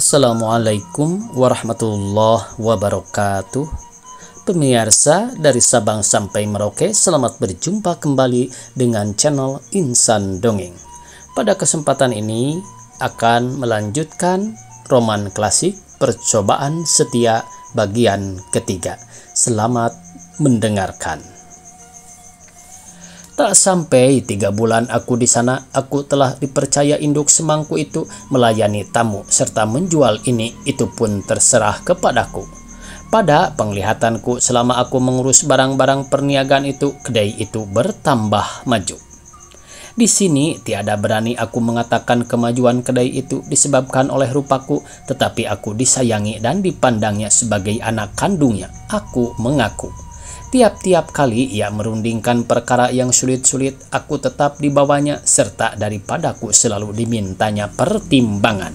Assalamualaikum warahmatullahi wabarakatuh. Pemirsa dari Sabang sampai Merauke, selamat berjumpa kembali dengan channel Insan Dongeng. Pada kesempatan ini akan melanjutkan roman klasik Percobaan Setia bagian ketiga. Selamat mendengarkan. Tak sampai 3 bulan aku di sana, aku telah dipercaya induk semangku itu melayani tamu serta menjual ini itu pun terserah kepadaku. Pada penglihatanku selama aku mengurus barang-barang perniagaan itu, kedai itu bertambah maju. Di sini tiada berani aku mengatakan kemajuan kedai itu disebabkan oleh rupaku, tetapi aku disayangi dan dipandangnya sebagai anak kandungnya. Aku mengaku. Tiap-tiap kali ia merundingkan perkara yang sulit-sulit, aku tetap dibawanya, serta daripadaku selalu dimintanya pertimbangan.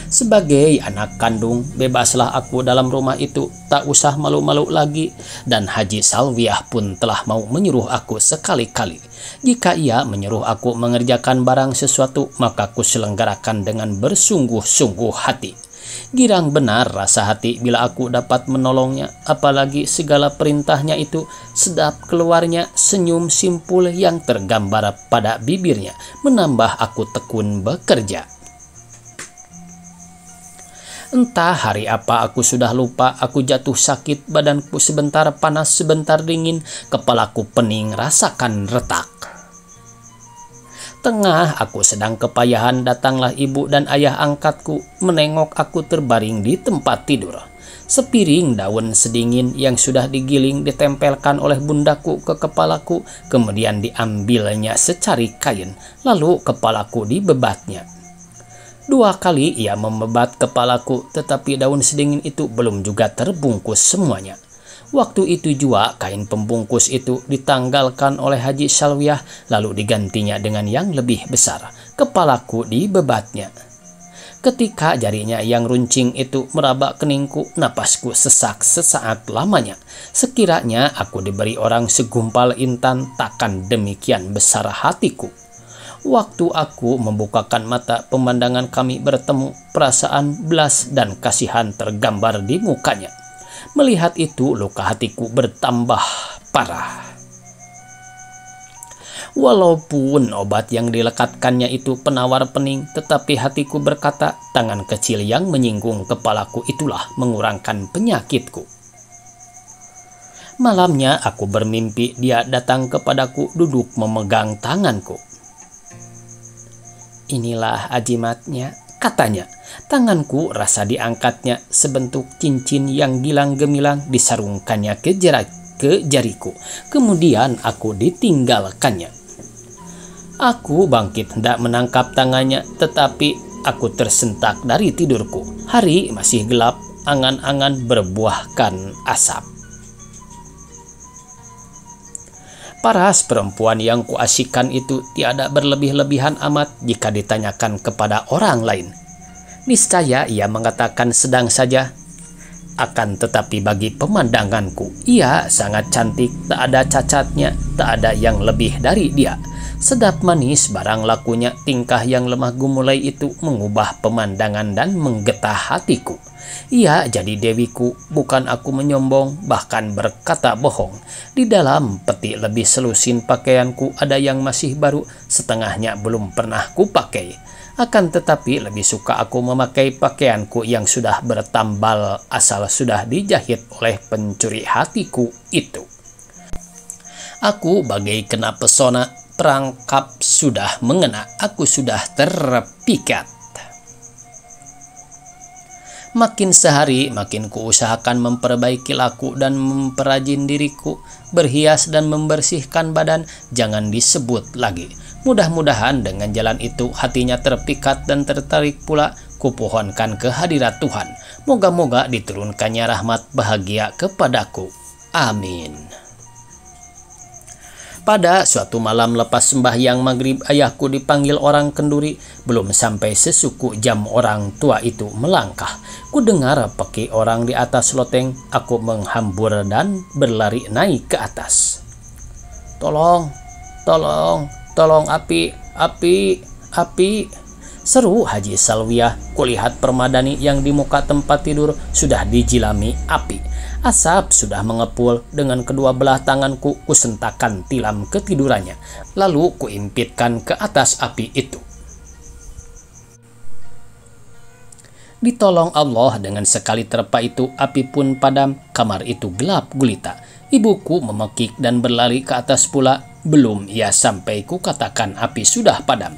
Sebagai anak kandung, bebaslah aku dalam rumah itu, tak usah malu-malu lagi, dan Haji Salwiah pun telah mau menyuruh aku sekali-kali. Jika ia menyuruh aku mengerjakan barang sesuatu, maka aku selenggarakan dengan bersungguh-sungguh hati. Girang benar rasa hati bila aku dapat menolongnya, apalagi segala perintahnya itu sedap keluarnya senyum simpul yang tergambar pada bibirnya, menambah aku tekun bekerja. Entah hari apa aku sudah lupa, aku jatuh sakit, badanku sebentar panas sebentar dingin, kepalaku pening rasakan retak. Tengah aku sedang kepayahan, datanglah ibu dan ayah angkatku menengok aku terbaring di tempat tidur. Sepiring daun sedingin yang sudah digiling ditempelkan oleh bundaku ke kepalaku, kemudian diambilnya secari kain, lalu kepalaku dibebatnya. 2 kali ia membebat kepalaku, tetapi daun sedingin itu belum juga terbungkus semuanya. Waktu itu juga kain pembungkus itu ditanggalkan oleh Haji Salwiah, lalu digantinya dengan yang lebih besar. Kepalaku dibebatnya. Ketika jarinya yang runcing itu meraba keningku, napasku sesak sesaat lamanya. Sekiranya aku diberi orang segumpal intan, takkan demikian besar hatiku. Waktu aku membukakan mata, pemandangan kami bertemu, perasaan belas dan kasihan tergambar di mukanya. Melihat itu, luka hatiku bertambah parah. Walaupun obat yang dilekatkannya itu penawar pening, tetapi hatiku berkata, tangan kecil yang menyinggung kepalaku itulah mengurangkan penyakitku. Malamnya aku bermimpi dia datang kepadaku, duduk memegang tanganku. Inilah ajimatnya, katanya. Tanganku rasa diangkatnya, sebentuk cincin yang gilang gemilang disarungkannya ke jariku. Kemudian aku ditinggalkannya. Aku bangkit hendak menangkap tangannya, tetapi aku tersentak dari tidurku. Hari masih gelap, angan-angan berbuahkan asap. Paras perempuan yang kuasikan itu tiada berlebih-lebihan amat jika ditanyakan kepada orang lain. Niscaya ia mengatakan sedang saja. Akan tetapi bagi pemandanganku, ia sangat cantik, tak ada cacatnya, tak ada yang lebih dari dia. Sedap manis barang lakunya, tingkah yang lemah gumulai itu mengubah pemandangan dan menggetah hatiku. Ia jadi dewiku, bukan aku menyombong, bahkan berkata bohong. Di dalam peti lebih selusin pakaianku ada yang masih baru, setengahnya belum pernah kupakai. Akan tetapi lebih suka aku memakai pakaianku yang sudah bertambal asal sudah dijahit oleh pencuri hatiku itu. Aku bagai kena pesona, perangkap sudah mengena, aku sudah terpikat. Makin sehari makin kuusahakan memperbaiki laku dan memperajin diriku, berhias dan membersihkan badan, jangan disebut lagi. Mudah-mudahan dengan jalan itu hatinya terpikat dan tertarik pula. Kupohonkan kehadirat Tuhan. Moga-moga diturunkannya rahmat bahagia kepadaku. Amin. Pada suatu malam lepas sembahyang maghrib, ayahku dipanggil orang kenduri. Belum sampai sesuku jam orang tua itu melangkah. Ku dengar peki orang di atas loteng. Aku menghambur dan berlari naik ke atas. Tolong, tolong. Tolong api. Seru Haji Salwiah, kulihat permadani yang di muka tempat tidur sudah dijilami api. Asap sudah mengepul. Dengan kedua belah tanganku kusentakan tilam ketidurannya, lalu kuimpitkan ke atas api itu. Ditolong Allah, dengan sekali terpa itu api pun padam. Kamar itu gelap gulita. Ibuku memekik dan berlari ke atas pula. Belum ia sampai ku katakan api sudah padam.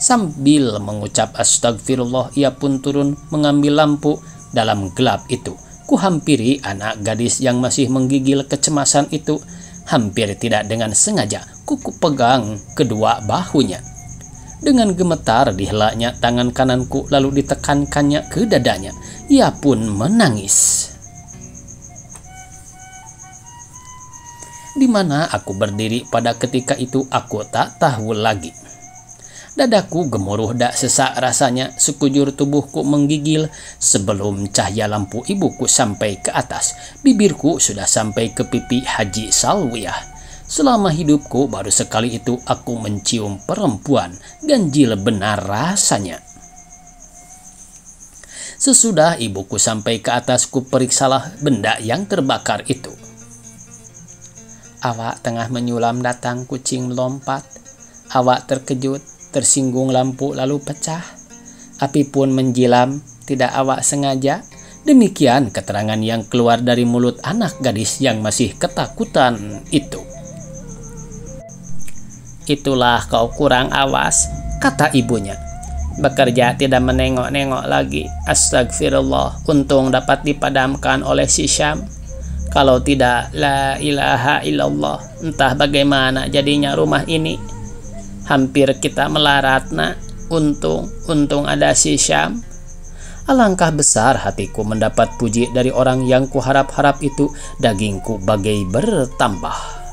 Sambil mengucap astagfirullah, ia pun turun mengambil lampu. Dalam gelap itu ku hampiri anak gadis yang masih menggigil kecemasan itu. Hampir tidak dengan sengaja ku pegang kedua bahunya. Dengan gemetar dihelaknya tangan kananku, lalu ditekankannya ke dadanya. Ia pun menangis. Di mana aku berdiri pada ketika itu aku tak tahu lagi. Dadaku gemuruh dak sesak rasanya, sekujur tubuhku menggigil. Sebelum cahaya lampu ibuku sampai ke atas, bibirku sudah sampai ke pipi Haji Salwiah. Selama hidupku baru sekali itu aku mencium perempuan, ganjil benar rasanya. Sesudah ibuku sampai ke atas, ku periksalah benda yang terbakar itu. Awak tengah menyulam datang kucing melompat. Awak terkejut, tersinggung lampu lalu pecah. Api pun menjilam, tidak awak sengaja. Demikian keterangan yang keluar dari mulut anak gadis yang masih ketakutan itu. Itulah kau kurang awas, kata ibunya. Bekerja tidak menengok-nengok lagi. Astagfirullah, untung dapat dipadamkan oleh si Syam. Kalau tidak, la ilaha illallah, entah bagaimana jadinya rumah ini. Hampir kita melarat, nak. Untung ada si Syam. Alangkah besar hatiku mendapat puji dari orang yang kuharap-harap itu. Dagingku bagai bertambah.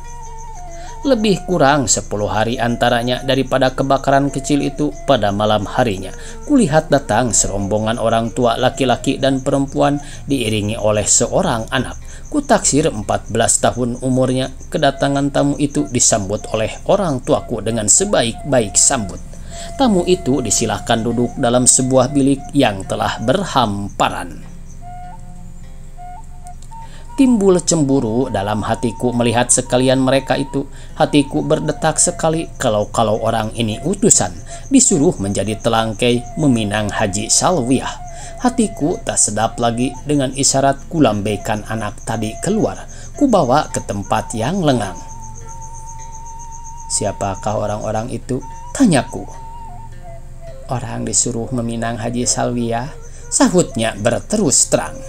Lebih kurang 10 hari antaranya daripada kebakaran kecil itu. Pada malam harinya kulihat datang serombongan orang tua laki-laki dan perempuan diiringi oleh seorang anak. Kutaksir 14 tahun umurnya. Kedatangan tamu itu disambut oleh orang tuaku dengan sebaik-baik sambut. Tamu itu disilahkan duduk dalam sebuah bilik yang telah berhamparan. Timbul cemburu dalam hatiku melihat sekalian mereka itu. Hatiku berdetak sekali. Kalau orang ini utusan, disuruh menjadi telangkai meminang Haji Salwiah. Hatiku tak sedap lagi. Dengan isyarat kulambaikan anak tadi keluar. Kubawa ke tempat yang lengang. Siapakah orang-orang itu? Tanyaku. Orang disuruh meminang Haji Salwiah, sahutnya berterus terang.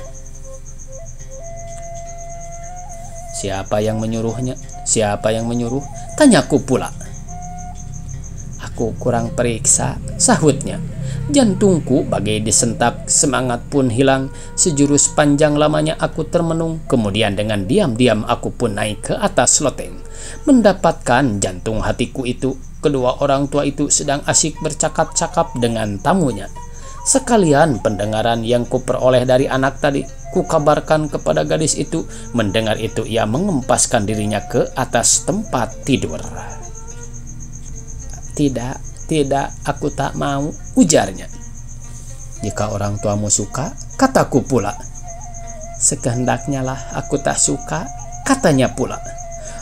Siapa yang menyuruhnya? Siapa yang menyuruh? Tanyaku pula. Aku kurang periksa, sahutnya. Jantungku bagai disentak, semangat pun hilang. Sejurus panjang lamanya aku termenung. Kemudian dengan diam-diam aku pun naik ke atas loteng. Mendapatkan jantung hatiku itu. Kedua orang tua itu sedang asyik bercakap-cakap dengan tamunya. Sekalian pendengaran yang kuperoleh dari anak tadi, kukabarkan kepada gadis itu. Mendengar itu ia mengempaskan dirinya ke atas tempat tidur. Tidak, aku tak mau, ujarnya. Jika orang tuamu suka, kataku pula. Sekehendaknya lah aku tak suka, katanya pula.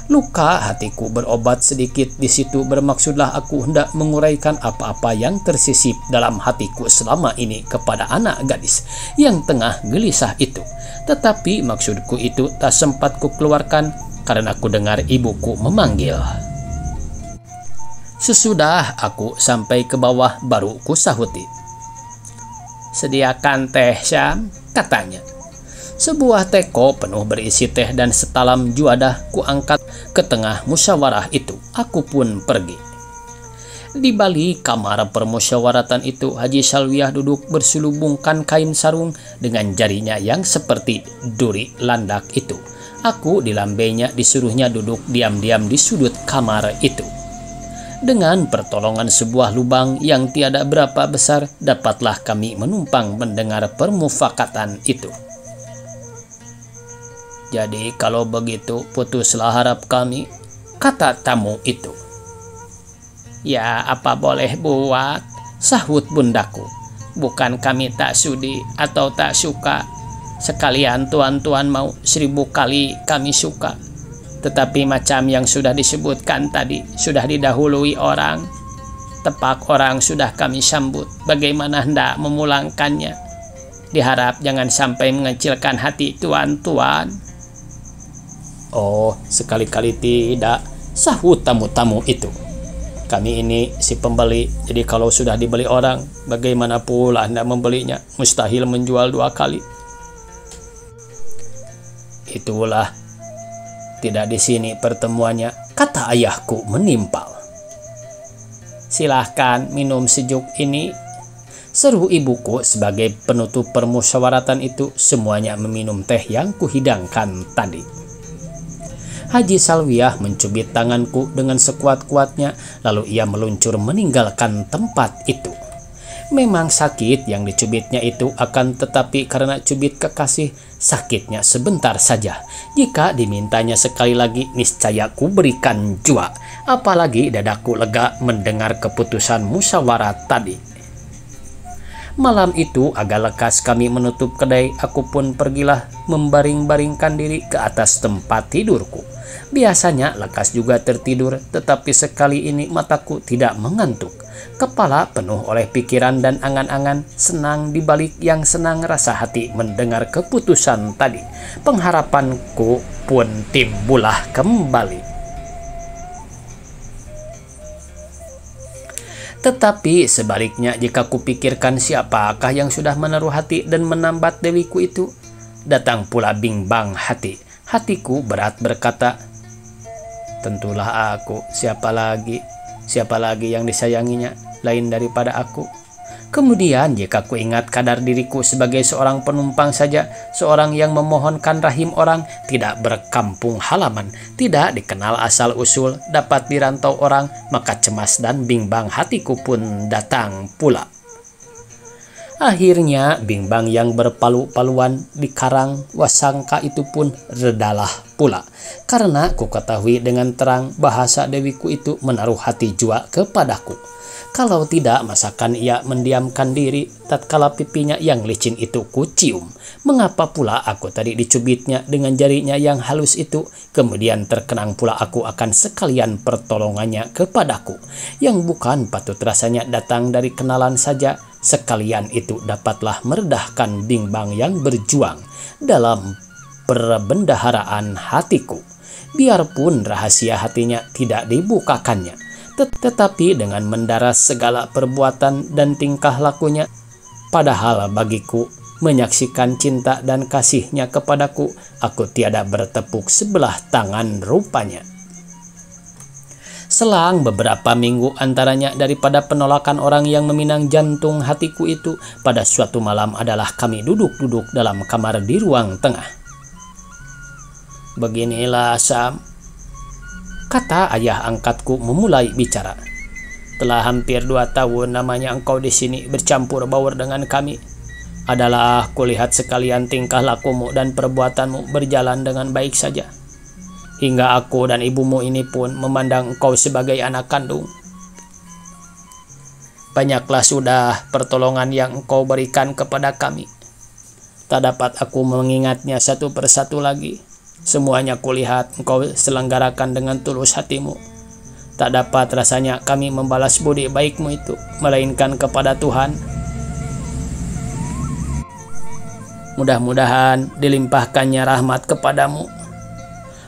Luka hatiku berobat sedikit di situ. Bermaksudlah aku hendak menguraikan apa-apa yang tersisip dalam hatiku selama ini kepada anak gadis yang tengah gelisah itu. Tetapi maksudku itu tak sempat ku keluarkan karena ku dengar ibuku memanggil. Sesudah aku sampai ke bawah baru ku sahuti. Sediakan teh, Syam, katanya. Sebuah teko penuh berisi teh dan setalam juadah ku angkat ke tengah musyawarah itu. Aku pun pergi. Di balik kamar permusyawaratan itu, Haji Salwiah duduk berselubungkan kain sarung dengan jarinya yang seperti duri landak itu. Aku dilambainya, disuruhnya duduk diam-diam di sudut kamar itu. Dengan pertolongan sebuah lubang yang tiada berapa besar, dapatlah kami menumpang mendengar permufakatan itu. Jadi kalau begitu putuslah harap kami, kata tamu itu. Ya apa boleh buat, Sahut bundaku. Bukan kami tak sudi atau tak suka. Sekalian tuan-tuan mau 1000 kali kami suka. Tetapi macam yang sudah disebutkan tadi, sudah didahului orang. Tepak orang sudah kami sambut. Bagaimana hendak memulangkannya? Diharap jangan sampai mengecilkan hati tuan-tuan. Oh, sekali-kali tidak, sahut tamu-tamu itu. Kami ini si pembeli, jadi kalau sudah dibeli orang, bagaimana pula hendak membelinya? Mustahil menjual 2 kali. Itulah, tidak di sini pertemuannya, kata ayahku menimpal. Silahkan minum sejuk ini, seru ibuku sebagai penutup permusyawaratan itu. Semuanya meminum teh yang kuhidangkan tadi. Haji Salwiah mencubit tanganku dengan sekuat-kuatnya, lalu ia meluncur meninggalkan tempat itu. Memang sakit yang dicubitnya itu, akan tetapi karena cubit kekasih, sakitnya sebentar saja. Jika dimintanya sekali lagi, niscaya ku berikan jua. Apalagi dadaku lega mendengar keputusan musyawarah tadi. Malam itu agak lekas kami menutup kedai. Aku pun pergilah membaring-baringkan diri ke atas tempat tidurku. Biasanya lekas juga tertidur, tetapi sekali ini mataku tidak mengantuk. Kepala penuh oleh pikiran dan angan-angan. Senang dibalik yang senang rasa hati mendengar keputusan tadi. Pengharapanku pun timbullah kembali. Tetapi sebaliknya, jika kupikirkan siapakah yang sudah menaruh hati dan menambat dewiku itu, datang pula bimbang hati. Hatiku berat berkata, tentulah aku, siapa lagi yang disayanginya lain daripada aku. Kemudian jika ku ingat kadar diriku sebagai seorang penumpang saja, seorang yang memohonkan rahim orang, tidak berkampung halaman, tidak dikenal asal-usul, dapat dirantau orang, maka cemas dan bimbang hatiku pun datang pula. Akhirnya bimbang yang berpalu-paluan di karang wasangka itu pun redalah pula, karena ku ketahui dengan terang bahasa dewiku itu menaruh hati jua kepadaku. Kalau tidak, masakan ia mendiamkan diri tatkala pipinya yang licin itu kucium. Mengapa pula aku tadi dicubitnya dengan jarinya yang halus itu? Kemudian terkenang pula aku akan sekalian pertolongannya kepadaku, yang bukan patut rasanya datang dari kenalan saja. Sekalian itu dapatlah meredahkan bimbang yang berjuang dalam perbendaharaan hatiku. Biarpun rahasia hatinya tidak dibukakannya, tetapi dengan mendaras segala perbuatan dan tingkah lakunya, padahal bagiku menyaksikan cinta dan kasihnya kepadaku, aku tiada bertepuk sebelah tangan rupanya. Selang beberapa minggu antaranya daripada penolakan orang yang meminang jantung hatiku itu, pada suatu malam adalah kami duduk-duduk dalam kamar di ruang tengah. Beginilah Sam, kata ayah angkatku memulai bicara. Telah hampir 2 tahun namanya engkau di sini bercampur baur dengan kami. Adalah kulihat sekalian tingkah lakumu dan perbuatanmu berjalan dengan baik saja. Hingga aku dan ibumu ini pun memandang engkau sebagai anak kandung. Banyaklah sudah pertolongan yang engkau berikan kepada kami. Tak dapat aku mengingatnya satu persatu lagi. Semuanya kulihat engkau selenggarakan dengan tulus hatimu. Tak dapat rasanya kami membalas budi baikmu itu, melainkan kepada Tuhan. Mudah-mudahan dilimpahkannya rahmat kepadamu.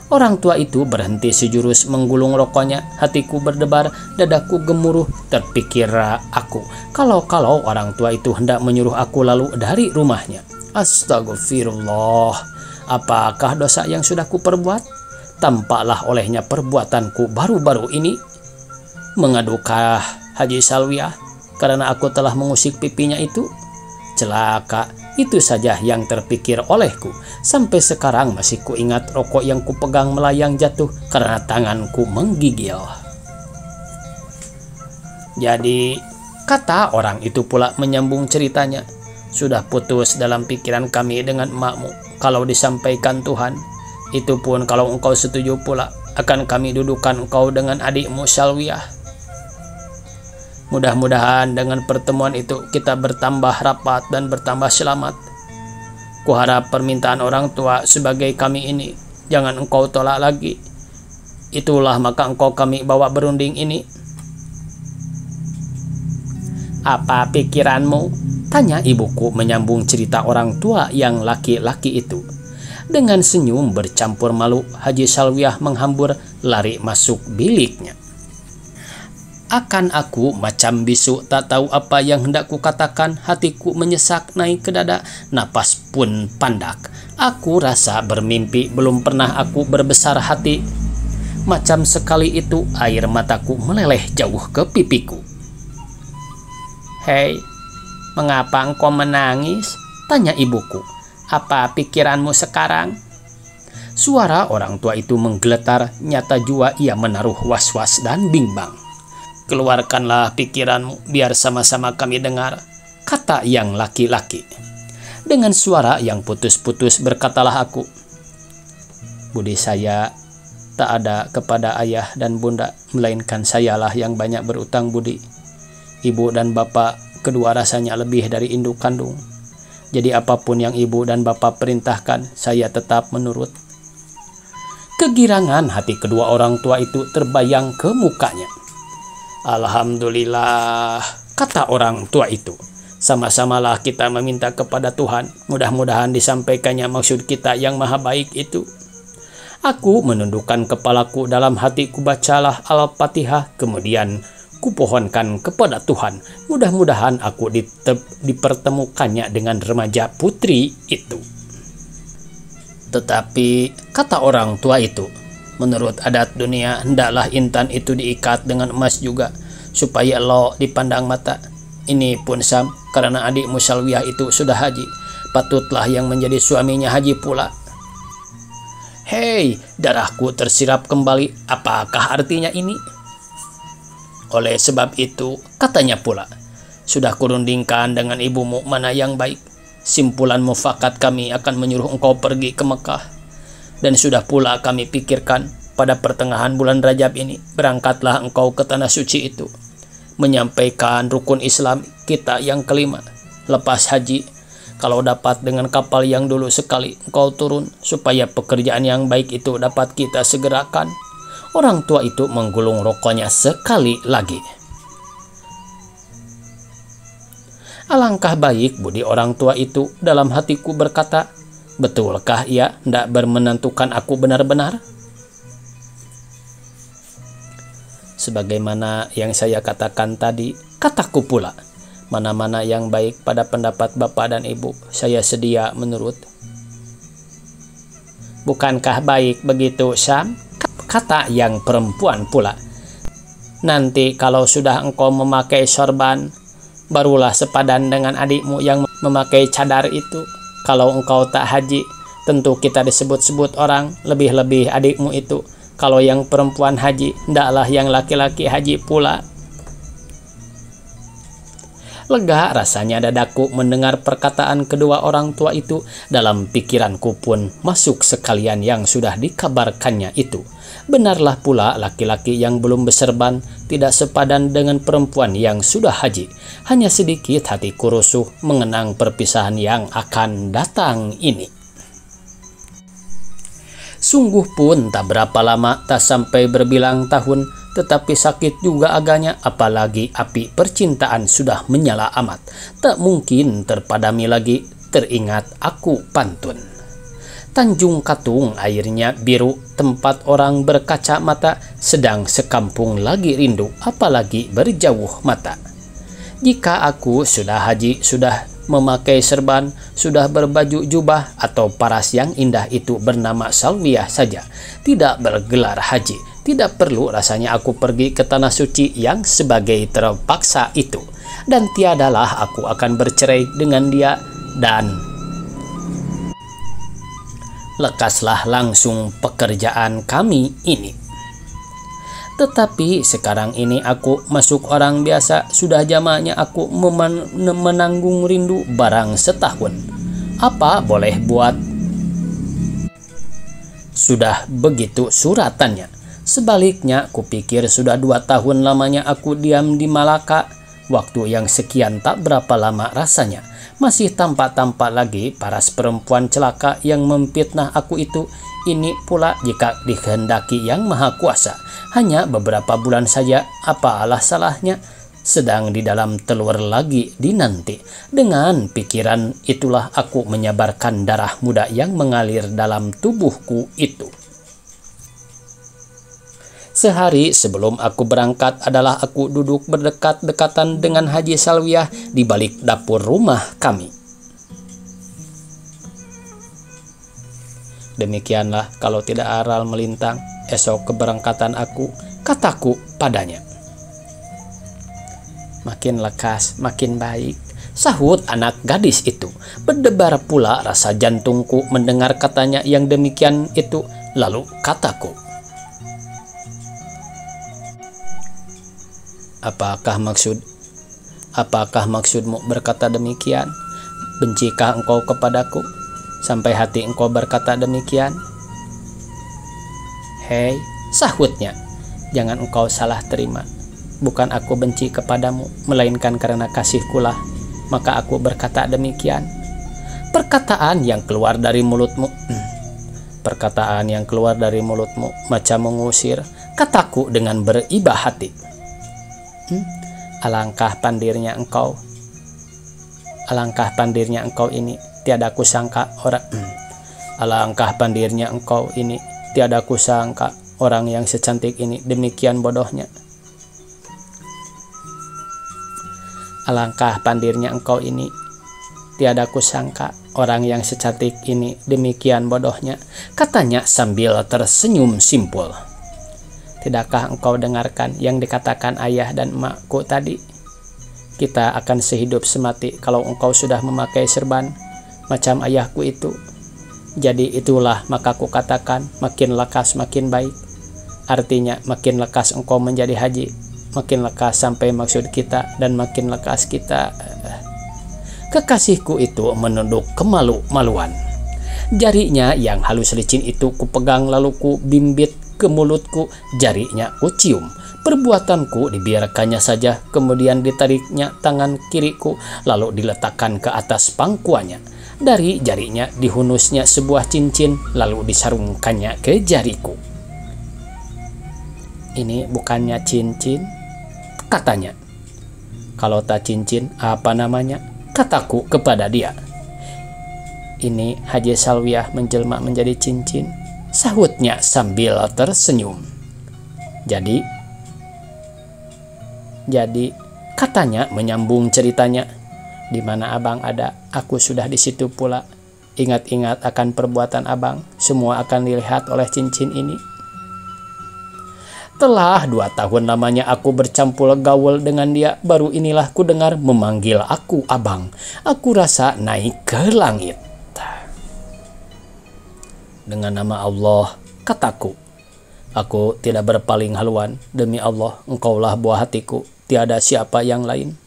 Orang tua itu berhenti sejurus menggulung rokoknya. Hatiku berdebar, dadaku gemuruh. Terpikir aku, kalau orang tua itu hendak menyuruh aku lalu dari rumahnya. Astagfirullah, apakah dosa yang sudah kuperbuat? Tampaklah olehnya perbuatanku baru-baru ini. Mengadukah Haji Salwiah karena aku telah mengusik pipinya itu? Celaka, itu saja yang terpikir olehku. Sampai sekarang masih kuingat rokok yang kupegang melayang jatuh karena tanganku menggigil. Jadi, kata orang itu pula menyambung ceritanya, sudah putus dalam pikiran kami dengan emakmu. Kalau disampaikan Tuhan, itu pun kalau engkau setuju pula, akan kami dudukan engkau dengan adikmu Salwiah. Mudah-mudahan dengan pertemuan itu kita bertambah rapat dan bertambah selamat. Kuharap permintaan orang tua sebagai kami ini jangan engkau tolak lagi. Itulah maka engkau kami bawa berunding ini." "Apa pikiranmu?" tanya ibuku menyambung cerita orang tua yang laki-laki itu. Dengan senyum bercampur malu, Haji Salwiah menghambur lari masuk biliknya. Akan aku macam bisu tak tahu apa yang hendak kukatakan. Hatiku menyesak naik ke dada, napas pun pandak. Aku rasa bermimpi, belum pernah aku berbesar hati. Macam sekali itu air mataku meleleh jauh ke pipiku. "Hei, mengapa engkau menangis?" tanya ibuku. "Apa pikiranmu sekarang?" Suara orang tua itu menggeletar, nyata jua ia menaruh was-was dan bimbang. "Keluarkanlah pikiranmu, biar sama-sama kami dengar," kata yang laki-laki. Dengan suara yang putus-putus berkatalah aku, "Budi saya tak ada kepada ayah dan bunda, melainkan sayalah yang banyak berutang budi. Ibu dan bapak kedua rasanya lebih dari induk kandung. Jadi apapun yang ibu dan bapak perintahkan, saya tetap menurut." Kegirangan hati kedua orang tua itu terbayang ke mukanya. "Alhamdulillah," kata orang tua itu. "Sama-samalah kita meminta kepada Tuhan. Mudah-mudahan disampaikannya maksud kita yang maha baik itu." Aku menundukkan kepalaku, dalam hatiku bacalah Al-Fatihah, kemudian kupohonkan kepada Tuhan. Mudah-mudahan aku dipertemukannya dengan remaja putri itu. Tetapi, kata orang tua itu, menurut adat dunia, hendaklah intan itu diikat dengan emas juga, supaya lo dipandang mata. Ini pun Sam, karena adikmu Salwiah itu sudah haji, patutlah yang menjadi suaminya haji pula. Hei, darahku tersirap kembali, apakah artinya ini? Oleh sebab itu, katanya pula, sudah kurundingkan dengan ibumu mana yang baik. Simpulan mufakat kami akan menyuruh engkau pergi ke Mekah. Dan sudah pula kami pikirkan, pada pertengahan bulan Rajab ini, berangkatlah engkau ke tanah suci itu, menyampaikan rukun Islam kita yang kelima. Lepas haji, kalau dapat dengan kapal yang dulu sekali engkau turun, supaya pekerjaan yang baik itu dapat kita segerakan. Orang tua itu menggulung rokoknya sekali lagi. Alangkah baik budi orang tua itu, dalam hatiku berkata, betulkah ia hendak bermenantukan aku benar-benar? Sebagaimana yang saya katakan tadi, kataku pula, mana-mana yang baik pada pendapat bapak dan ibu, saya sedia menurut. Bukankah baik begitu, Sam? Kata yang perempuan pula. Nanti kalau sudah engkau memakai sorban, barulah sepadan dengan adikmu yang memakai cadar itu. Kalau engkau tak haji, tentu kita disebut-sebut orang, lebih-lebih adikmu itu. Kalau yang perempuan haji, hendaklah yang laki-laki haji pula. Lega rasanya dadaku mendengar perkataan kedua orang tua itu. Dalam pikiranku pun masuk sekalian yang sudah dikabarkannya itu. Benarlah pula laki-laki yang belum berserban tidak sepadan dengan perempuan yang sudah haji. Hanya sedikit hatiku rusuh mengenang perpisahan yang akan datang ini. Sungguh pun tak berapa lama, tak sampai berbilang tahun, tetapi sakit juga agaknya, apalagi api percintaan sudah menyala amat. Tak mungkin terpadami lagi, teringat aku pantun. Tanjung Katung airnya biru, tempat orang berkaca mata, sedang sekampung lagi rindu, apalagi berjauh mata. Jika aku sudah haji, sudah memakai serban, sudah berbaju jubah atau paras yang indah itu bernama Salwiah saja, tidak bergelar haji, tidak perlu rasanya aku pergi ke tanah suci yang sebagai terpaksa itu. Dan tiadalah aku akan bercerai dengan dia, dan lekaslah langsung pekerjaan kami ini. Tetapi sekarang ini aku masuk orang biasa, sudah zamannya aku menanggung rindu barang setahun. Apa boleh buat? Sudah begitu suratannya. Sebaliknya, kupikir sudah 2 tahun lamanya aku diam di Malaka. Waktu yang sekian tak berapa lama rasanya. Masih tampak-tampak lagi paras perempuan celaka yang memfitnah aku itu. Ini pula jika dikehendaki Yang Maha Kuasa. Hanya beberapa bulan saja, apalah salahnya. Sedang di dalam telur lagi dinanti. Dengan pikiran itulah aku menyabarkan darah muda yang mengalir dalam tubuhku itu. Sehari sebelum aku berangkat adalah aku duduk berdekat-dekatan dengan Haji Salwiah di balik dapur rumah kami. Demikianlah kalau tidak aral melintang esok keberangkatan aku, kataku padanya. Makin lekas, makin baik, sahut anak gadis itu. Berdebar pula rasa jantungku mendengar katanya yang demikian itu. Lalu kataku, Apakah maksudmu berkata demikian? Bencikah engkau kepadaku sampai hati engkau berkata demikian? Hei, sahutnya, jangan engkau salah terima. Bukan aku benci kepadamu, melainkan karena kasihkulah, maka aku berkata demikian. Perkataan yang keluar dari mulutmu macam mengusir, kataku dengan beribah hati. Alangkah pandirnya engkau ini tiada kusangka orang yang secantik ini demikian bodohnya. Alangkah pandirnya engkau ini tiada kusangka orang yang secantik ini demikian bodohnya, katanya sambil tersenyum simpul. Tidakkah engkau dengarkan yang dikatakan ayah dan emakku tadi? Kita akan sehidup semati kalau engkau sudah memakai serban macam ayahku itu. Jadi itulah maka ku katakan makin lekas makin baik. Artinya makin lekas engkau menjadi haji, makin lekas sampai maksud kita, dan makin lekas kita. Kekasihku itu menunduk kemalu-maluan. Jarinya yang halus licin itu kupegang lalu ku bimbit ke mulutku, jarinya ku cium. Perbuatanku dibiarkannya saja, kemudian ditariknya tangan kiriku, lalu diletakkan ke atas pangkuannya. Dari jarinya dihunusnya sebuah cincin, lalu disarungkannya ke jariku. Ini bukannya cincin, katanya. Kalau tak cincin, apa namanya? Kataku kepada dia. Ini Haji Salwiah menjelma menjadi cincin, sahutnya sambil tersenyum. Jadi katanya menyambung ceritanya. Di mana abang ada, aku sudah di situ pula. Ingat-ingat akan perbuatan abang, semua akan dilihat oleh cincin ini. Telah 2 tahun lamanya aku bercampur gaul dengan dia, baru inilah ku dengar memanggil aku abang. Aku rasa naik ke langit. Dengan nama Allah, kataku, aku tidak berpaling haluan. Demi Allah, engkaulah buah hatiku, tiada siapa yang lain.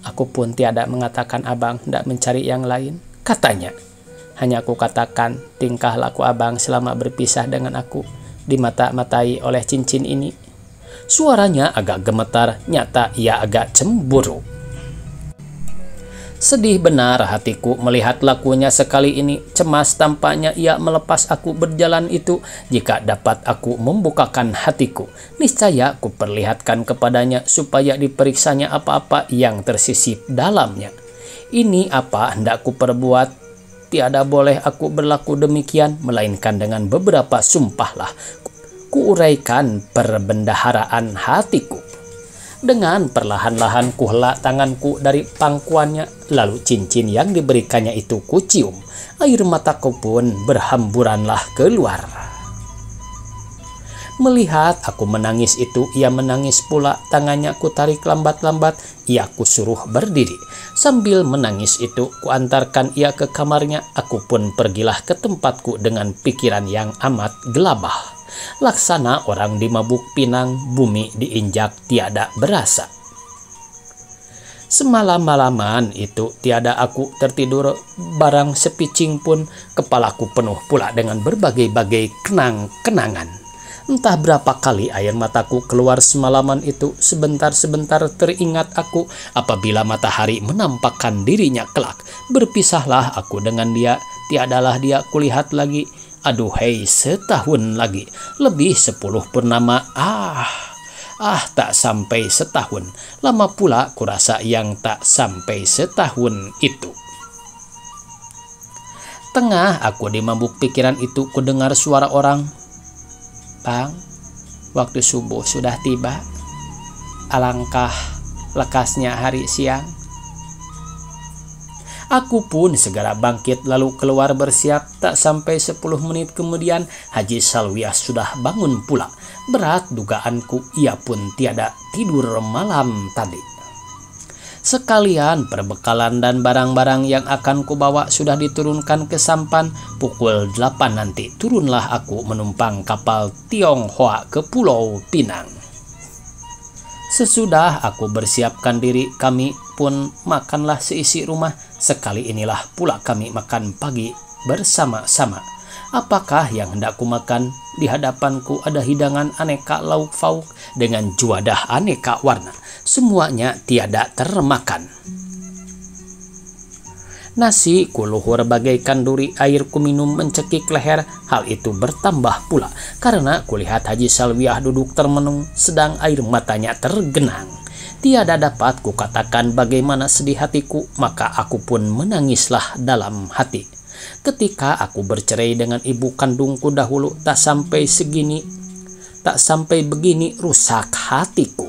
Aku pun tiada mengatakan abang, tidak mencari yang lain, katanya. Hanya aku katakan tingkah laku abang selama berpisah dengan aku dimata-matai oleh cincin ini. Suaranya agak gemetar, nyata ia agak cemburu. Sedih benar hatiku melihat lakunya sekali ini. Cemas tampaknya ia melepas aku berjalan itu. Jika dapat aku membukakan hatiku, niscaya ku perlihatkan kepadanya supaya diperiksanya apa-apa yang tersisip dalamnya. Ini apa hendak ku perbuat? Tiada boleh aku berlaku demikian, melainkan dengan beberapa sumpahlah ku uraikan perbendaharaan hatiku. Dengan perlahan-lahan kuhela tanganku dari pangkuannya, lalu cincin yang diberikannya itu kucium. Air mataku pun berhamburanlah keluar. Melihat aku menangis itu, ia menangis pula. Tangannya ku tarik lambat-lambat, ia kusuruh berdiri. Sambil menangis itu, kuantarkan ia ke kamarnya. Aku pun pergilah ke tempatku dengan pikiran yang amat gelabah. Laksana orang dimabuk pinang, bumi diinjak tiada berasa. Semalam-malaman itu tiada aku tertidur barang sepicing pun. Kepalaku penuh pula dengan berbagai-bagai kenang-kenangan. Entah berapa kali air mataku keluar semalaman itu. Sebentar-sebentar teringat aku apabila matahari menampakkan dirinya kelak. Berpisahlah aku dengan dia, tiadalah dia kulihat lagi. Aduhai, setahun lagi, lebih 10 purnama. Tak sampai setahun. Lama pula kurasa yang tak sampai setahun itu. Tengah aku dimabuk pikiran itu, kudengar suara orang. Bang, waktu subuh sudah tiba. Alangkah lekasnya hari siang. Aku pun segera bangkit lalu keluar bersiap. Tak sampai 10 menit kemudian Haji Salwiah sudah bangun pula. Berat dugaanku, ia pun tiada tidur malam tadi. Sekalian perbekalan dan barang-barang yang akan kubawa sudah diturunkan ke sampan. Pukul 8 nanti turunlah aku menumpang kapal Tionghoa ke Pulau Pinang. Sesudah aku bersiapkan diri, kami pun makanlah seisi rumah. Sekali inilah pula kami makan pagi bersama-sama. Apakah yang hendak ku makan? Di hadapanku ada hidangan aneka lauk pauk dengan juadah aneka warna. Semuanya tiada termakan. Nasi kuluhur bagaikan duri, air kuminum mencekik leher. Hal itu bertambah pula karena kulihat Haji Salwiah duduk termenung sedang air matanya tergenang. Tiada dapat kukatakan bagaimana sedih hatiku, maka aku pun menangislah dalam hati. Ketika aku bercerai dengan ibu kandungku dahulu, tak sampai begini rusak hatiku.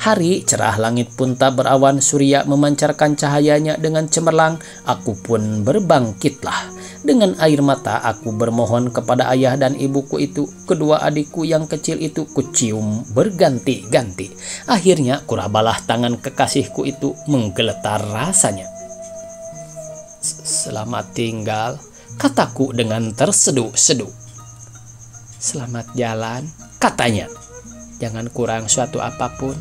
Hari cerah, langit pun tak berawan, surya memancarkan cahayanya dengan cemerlang. Aku pun berbangkitlah. Dengan air mata aku bermohon kepada ayah dan ibuku itu. Kedua adikku yang kecil itu kucium berganti-ganti. Akhirnya kurabalah tangan kekasihku itu, menggeletar rasanya. Selamat tinggal, kataku dengan terseduh-seduh. Selamat jalan, katanya. Jangan kurang suatu apapun.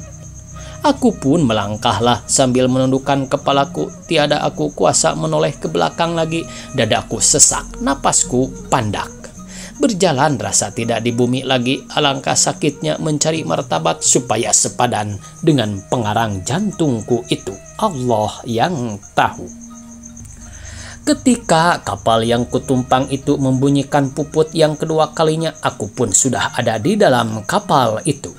Aku pun melangkahlah sambil menundukkan kepalaku. Tiada aku kuasa menoleh ke belakang lagi. Dadaku sesak, napasku pandak. Berjalan rasa tidak di bumi lagi. Alangkah sakitnya mencari martabat supaya sepadan dengan pengarang jantungku itu. Allah yang tahu. Ketika kapal yang kutumpang itu membunyikan puput yang kedua kalinya, aku pun sudah ada di dalam kapal itu.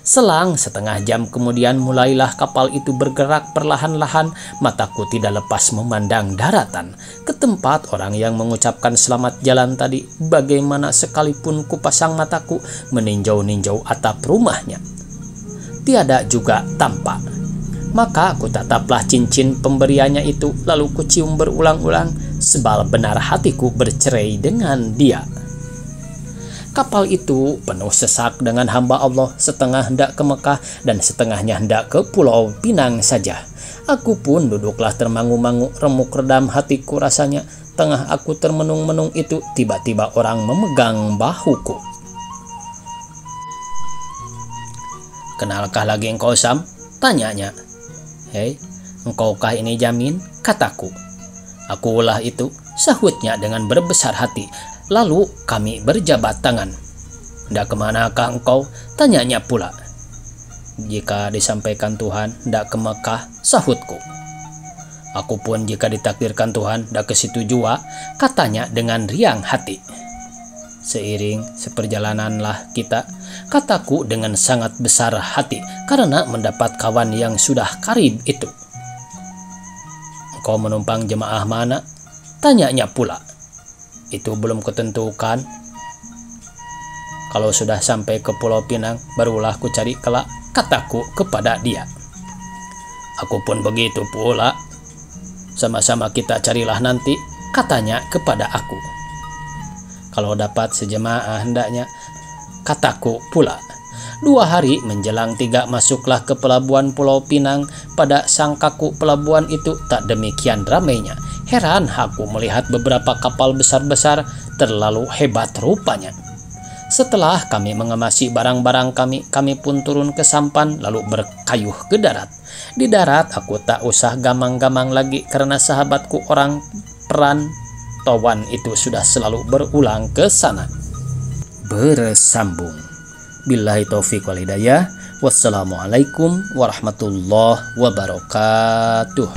Selang setengah jam kemudian mulailah kapal itu bergerak perlahan-lahan. Mataku tidak lepas memandang daratan, ke tempat orang yang mengucapkan selamat jalan tadi. Bagaimana sekalipun kupasang mataku meninjau-ninjau atap rumahnya, tiada juga tampak. Maka ku tataplah cincin pemberiannya itu, lalu kucium berulang-ulang. Sebal benar hatiku bercerai dengan dia. Kapal itu penuh sesak dengan hamba Allah, setengah hendak ke Mekah dan setengahnya hendak ke Pulau Pinang saja. Aku pun duduklah termangu-mangu, remuk redam hatiku rasanya. Tengah aku termenung-menung itu, tiba-tiba orang memegang bahuku. Kenalkah lagi engkau, Sam? Tanyanya. Hei, engkaukah ini Jamin? Kataku. Akulah itu, sahutnya dengan berbesar hati. Lalu kami berjabat tangan. Hendak kemanakah engkau? Tanyanya pula. Jika disampaikan Tuhan, hendak ke Mekah, sahutku. Aku pun jika ditakdirkan Tuhan, hendak ke situ jua, katanya dengan riang hati. Seiring seperjalananlah kita, kataku dengan sangat besar hati, karena mendapat kawan yang sudah karib itu. Engkau menumpang jemaah mana? Tanyanya pula. Itu belum kutentukan. Kalau sudah sampai ke Pulau Pinang, barulah ku cari kelak, kataku kepada dia. Aku pun begitu pula. Sama-sama kita carilah nanti, katanya kepada aku. Kalau dapat sejemaah hendaknya, kataku pula. 2 hari menjelang 3 masuklah ke pelabuhan Pulau Pinang. Pada sangkaku pelabuhan itu tak demikian ramainya. Heran aku melihat beberapa kapal besar-besar, terlalu hebat rupanya. Setelah kami mengemasi barang-barang kami pun turun ke sampan lalu berkayuh ke darat. Di darat aku tak usah gamang-gamang lagi karena sahabatku orang peran Towan itu sudah selalu berulang ke sana. Bersambung. Billahi taufiq wal hidayah. Wassalamualaikum warahmatullahi wabarakatuh.